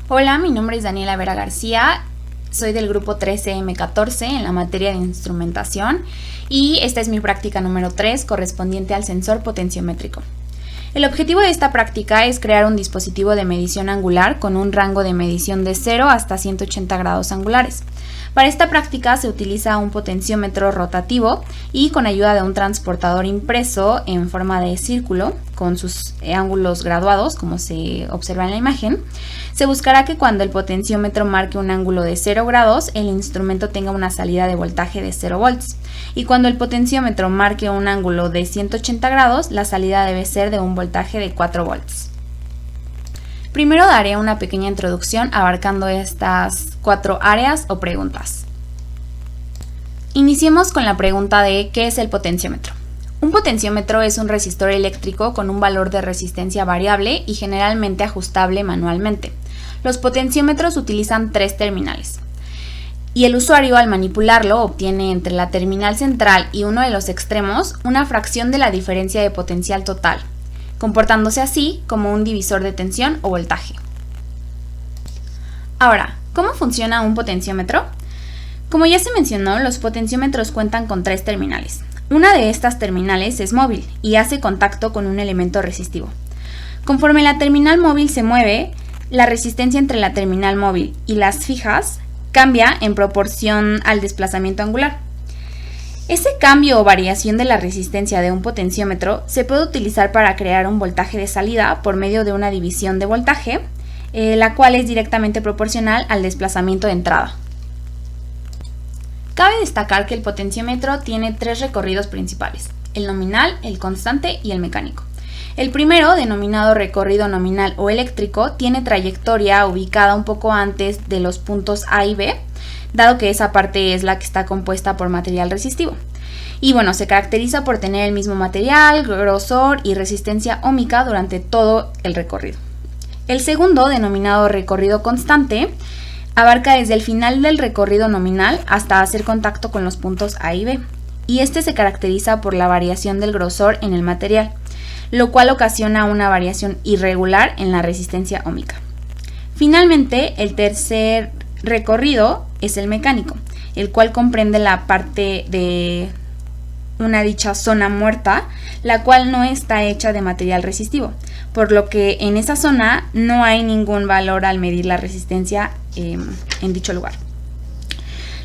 Hola, mi nombre es Daniela Vera García, soy del grupo 13M14 en la materia de instrumentación y esta es mi práctica número 3 correspondiente al sensor potenciómetrico. El objetivo de esta práctica es crear un dispositivo de medición angular con un rango de medición de 0 hasta 180 grados angulares. Para esta práctica se utiliza un potenciómetro rotativo y con ayuda de un transportador impreso en forma de círculo con sus ángulos graduados, como se observa en la imagen. Se buscará que cuando el potenciómetro marque un ángulo de 0 grados, el instrumento tenga una salida de voltaje de 0 volts. Y cuando el potenciómetro marque un ángulo de 180 grados, la salida debe ser de un voltaje de 4 volts. Primero daré una pequeña introducción abarcando estas 4 áreas o preguntas. Iniciemos con la pregunta de ¿qué es el potenciómetro? Un potenciómetro es un resistor eléctrico con un valor de resistencia variable y generalmente ajustable manualmente. Los potenciómetros utilizan 3 terminales. Y el usuario al manipularlo obtiene entre la terminal central y uno de los extremos una fracción de la diferencia de potencial total, comportándose así como un divisor de tensión o voltaje. Ahora, ¿cómo funciona un potenciómetro? Como ya se mencionó, los potenciómetros cuentan con 3 terminales. Una de estas terminales es móvil y hace contacto con un elemento resistivo. Conforme la terminal móvil se mueve, la resistencia entre la terminal móvil y las fijas cambia en proporción al desplazamiento angular. Ese cambio o variación de la resistencia de un potenciómetro se puede utilizar para crear un voltaje de salida por medio de una división de voltaje, la cual es directamente proporcional al desplazamiento de entrada. Cabe destacar que el potenciómetro tiene 3 recorridos principales: el nominal, el constante y el mecánico. El primero, denominado recorrido nominal o eléctrico, tiene trayectoria ubicada un poco antes de los puntos A y B, dado que esa parte es la que está compuesta por material resistivo. Y bueno, se caracteriza por tener el mismo material, grosor y resistencia óhmica durante todo el recorrido. El segundo, denominado recorrido constante, abarca desde el final del recorrido nominal hasta hacer contacto con los puntos A y B, y este se caracteriza por la variación del grosor en el material, lo cual ocasiona una variación irregular en la resistencia óhmica. Finalmente, el tercer recorrido es el mecánico, el cual comprende la parte de una dicha zona muerta, la cual no está hecha de material resistivo, por lo que en esa zona no hay ningún valor al medir la resistencia en dicho lugar.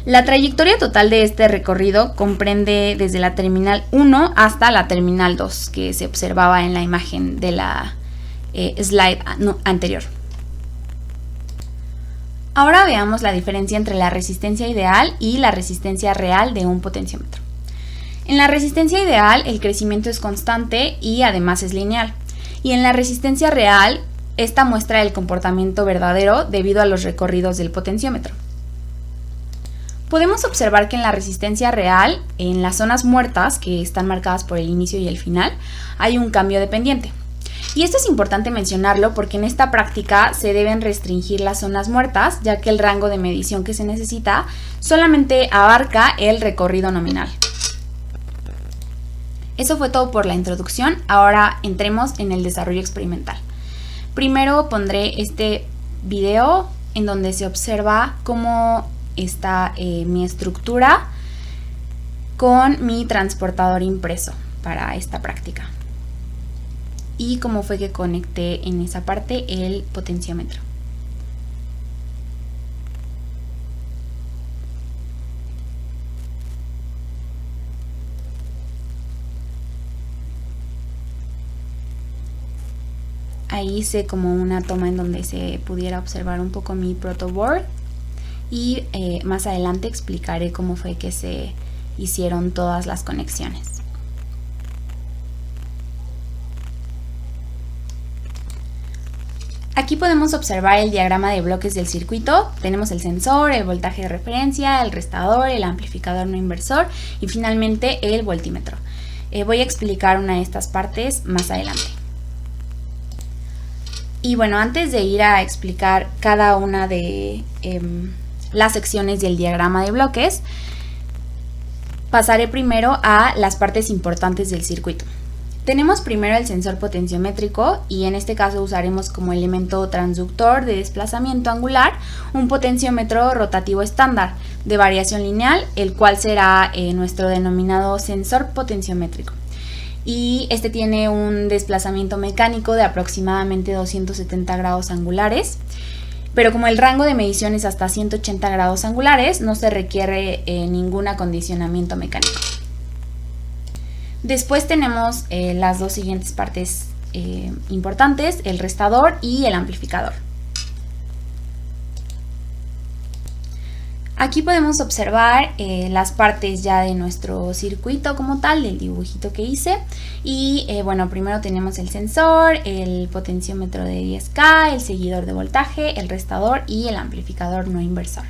La trayectoria total de este recorrido comprende desde la terminal 1 hasta la terminal 2, que se observaba en la imagen de la slide anterior. Ahora veamos la diferencia entre la resistencia ideal y la resistencia real de un potenciómetro. En la resistencia ideal el crecimiento es constante y además es lineal, y en la resistencia real esta muestra el comportamiento verdadero debido a los recorridos del potenciómetro. Podemos observar que en la resistencia real, en las zonas muertas, que están marcadas por el inicio y el final, hay un cambio de pendiente. Y esto es importante mencionarlo porque en esta práctica se deben restringir las zonas muertas, ya que el rango de medición que se necesita solamente abarca el recorrido nominal. Eso fue todo por la introducción, ahora entremos en el desarrollo experimental. Primero pondré este video en donde se observa cómo está mi estructura con mi transportador impreso para esta práctica y cómo fue que conecté en esa parte el potenciómetro. Ahí hice como una toma en donde se pudiera observar un poco mi protoboard. Y más adelante explicaré cómo fue que se hicieron todas las conexiones. Aquí podemos observar el diagrama de bloques del circuito. Tenemos el sensor, el voltaje de referencia, el restador, el amplificador no inversor y finalmente el voltímetro. Voy a explicar una de estas partes más adelante. Y bueno, antes de ir a explicar cada una de las secciones del diagrama de bloques, pasaré primero a las partes importantes del circuito. Tenemos primero el sensor potenciómetrico y en este caso usaremos como elemento transductor de desplazamiento angular un potenciómetro rotativo estándar de variación lineal, el cual será nuestro denominado sensor potenciómetrico. Y este tiene un desplazamiento mecánico de aproximadamente 270 grados angulares, pero como el rango de medición es hasta 180 grados angulares, no se requiere ningún acondicionamiento mecánico. Después tenemos las dos siguientes partes importantes, el restador y el amplificador. Aquí podemos observar las partes ya de nuestro circuito como tal, del dibujito que hice. Y bueno, primero tenemos el sensor, el potenciómetro de 10K, el seguidor de voltaje, el restador y el amplificador no inversor.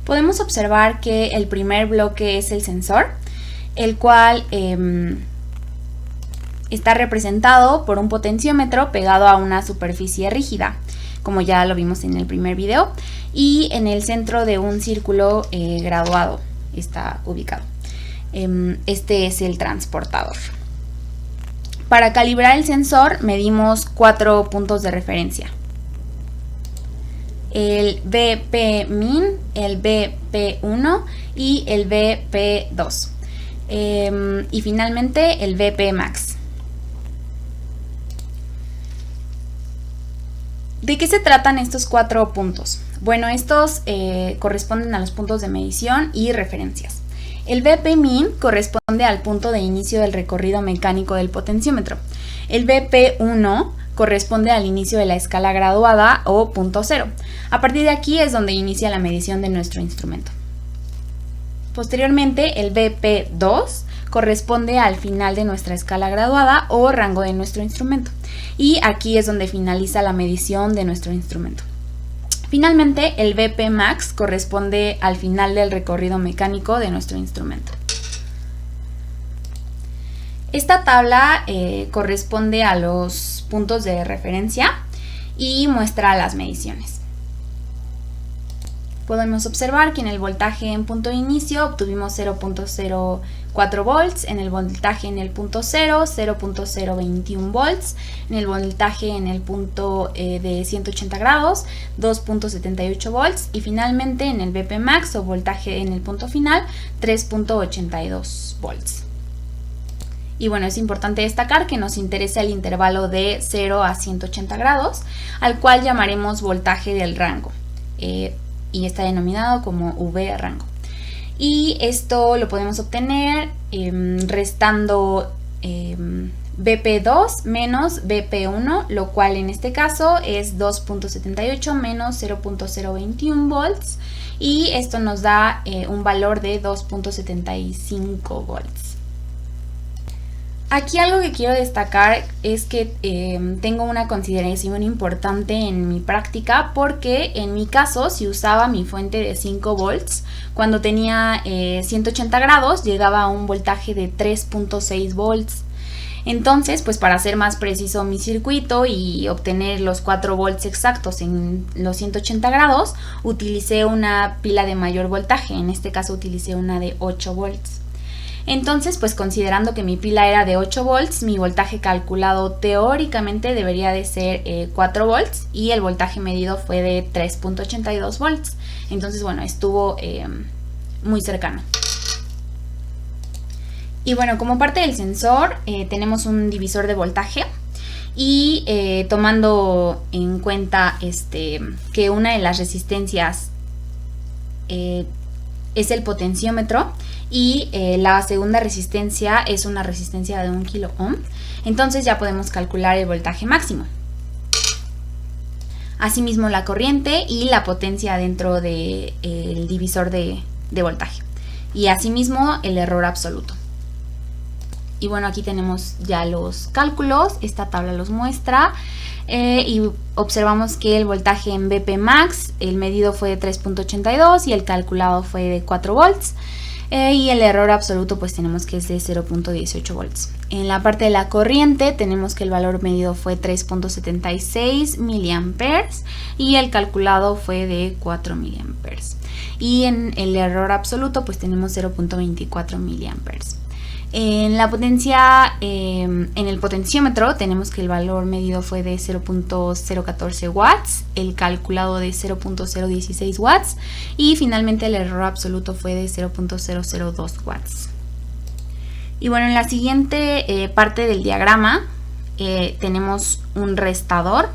Podemos observar que el primer bloque es el sensor, el cual está representado por un potenciómetro pegado a una superficie rígida, como ya lo vimos en el primer video, y en el centro de un círculo graduado está ubicado. Este es el transportador. Para calibrar el sensor medimos 4 puntos de referencia: el BP-min, el BP1 y el BP2. Y finalmente el BP max. ¿De qué se tratan estos 4 puntos? Bueno, estos corresponden a los puntos de medición y referencias. El BP min corresponde al punto de inicio del recorrido mecánico del potenciómetro. El BP1 corresponde al inicio de la escala graduada o punto cero. A partir de aquí es donde inicia la medición de nuestro instrumento. Posteriormente, el BP2 corresponde al final de nuestra escala graduada o rango de nuestro instrumento. Y aquí es donde finaliza la medición de nuestro instrumento. Finalmente, el BP max corresponde al final del recorrido mecánico de nuestro instrumento. Esta tabla corresponde a los puntos de referencia y muestra las mediciones. Podemos observar que en el voltaje en punto de inicio obtuvimos 0.04 volts, en el voltaje en el punto 0, 0.021 volts, en el voltaje en el punto de 180 grados, 2.78 volts y finalmente en el BP max o voltaje en el punto final, 3.82 volts. Y bueno, es importante destacar que nos interesa el intervalo de 0 a 180 grados, al cual llamaremos voltaje del rango. Y está denominado como V rango. Y esto lo podemos obtener restando BP2 menos BP1, lo cual en este caso es 2.78 menos 0.021 volts, y esto nos da un valor de 2.75 volts. Aquí algo que quiero destacar es que tengo una consideración importante en mi práctica, porque en mi caso, si usaba mi fuente de 5 volts, cuando tenía 180 grados llegaba a un voltaje de 3.6 volts. Entonces, pues para hacer más preciso mi circuito y obtener los 4 volts exactos en los 180 grados, utilicé una pila de mayor voltaje, en este caso utilicé una de 8 volts. Entonces, pues considerando que mi pila era de 8 volts, mi voltaje calculado teóricamente debería de ser 4 volts y el voltaje medido fue de 3.82 volts. Entonces, bueno, estuvo muy cercano. Y bueno, como parte del sensor tenemos un divisor de voltaje y tomando en cuenta que una de las resistencias es el potenciómetro y la segunda resistencia es una resistencia de 1 kilo ohm, entonces ya podemos calcular el voltaje máximo. Asimismo la corriente y la potencia dentro del divisor de voltaje, y asimismo el error absoluto. Y bueno, aquí tenemos ya los cálculos, esta tabla los muestra. Y observamos que el voltaje en BP max, el medido fue de 3.82 y el calculado fue de 4 volts. Y el error absoluto pues tenemos que es de 0.18 volts. En la parte de la corriente tenemos que el valor medido fue 3.76 miliamperes y el calculado fue de 4 miliamperes. Y en el error absoluto pues tenemos 0.24 miliamperes. En la potencia, en el potenciómetro tenemos que el valor medido fue de 0.014 watts, el calculado de 0.016 watts y finalmente el error absoluto fue de 0.002 watts. Y bueno, en la siguiente parte del diagrama tenemos un restador.